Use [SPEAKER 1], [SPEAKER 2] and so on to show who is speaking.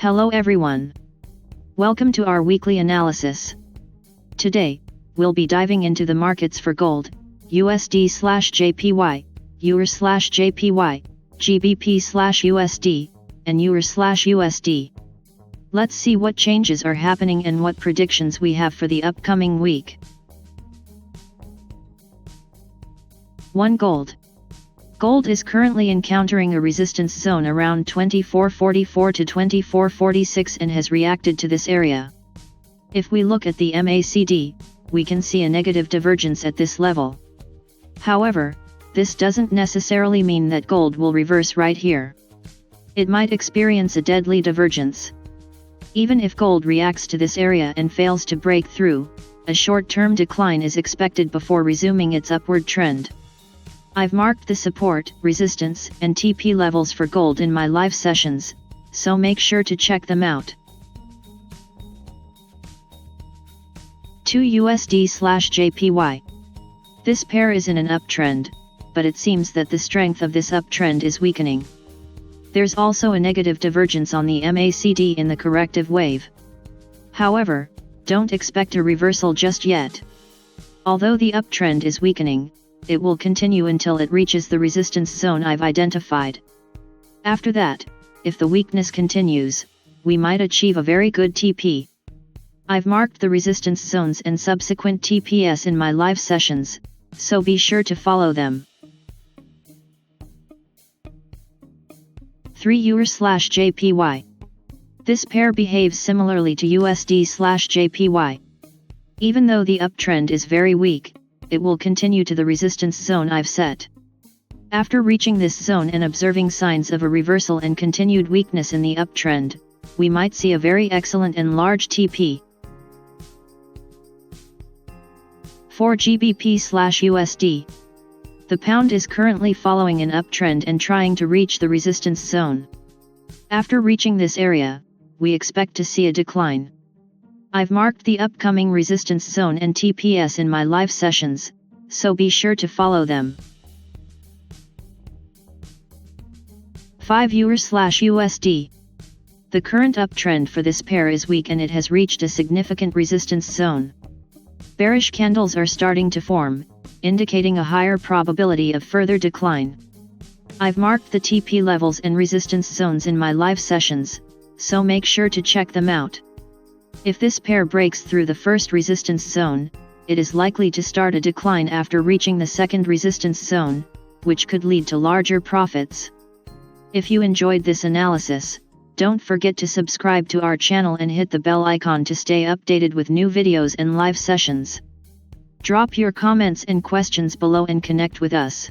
[SPEAKER 1] Hello everyone. Welcome to our weekly analysis. Today, we'll be diving into the markets for gold, USD/JPY, EUR/JPY, GBP/USD, and EUR/USD. Let's see what changes are happening and what predictions we have for the upcoming week. 1. Gold. Gold is currently encountering a resistance zone around 2444 to 2446 and has reacted to this area. If we look at the MACD, we can see a negative divergence at this level. However, this doesn't necessarily mean that gold will reverse right here. It might experience a deadly divergence. Even if gold reacts to this area and fails to break through, a short-term decline is expected before resuming its upward trend. I've marked the support, resistance, and TP levels for gold in my live sessions, so make sure to check them out. 2. USD/JPY. This pair is in an uptrend, but it seems that the strength of this uptrend is weakening. There's also a negative divergence on the MACD in the corrective wave. However, don't expect a reversal just yet. Although the uptrend is weakening, it will continue until it reaches the resistance zone I've identified. After that, if the weakness continues, we might achieve a very good TP. I've marked the resistance zones and subsequent TPS in my live sessions, so be sure to follow them. 3. EUR/JPY. This pair behaves similarly to USD/JPY. Even though the uptrend is very weak, it will continue to the resistance zone I've set. After reaching this zone and observing signs of a reversal and continued weakness in the uptrend, we might see a very excellent and large TP. 4. GBP/USD. The pound is currently following an uptrend and trying to reach the resistance zone. After reaching this area, we expect to see a decline. I've marked the upcoming resistance zone and TPS in my live sessions, so be sure to follow them. 5. EUR/USD. The current uptrend for this pair is weak and it has reached a significant resistance zone. Bearish candles are starting to form, indicating a higher probability of further decline. I've marked the TP levels and resistance zones in my live sessions, so make sure to check them out. If this pair breaks through the first resistance zone, it is likely to start a decline after reaching the second resistance zone, which could lead to larger profits. If you enjoyed this analysis, don't forget to subscribe to our channel and hit the bell icon to stay updated with new videos and live sessions. Drop your comments and questions below and connect with us.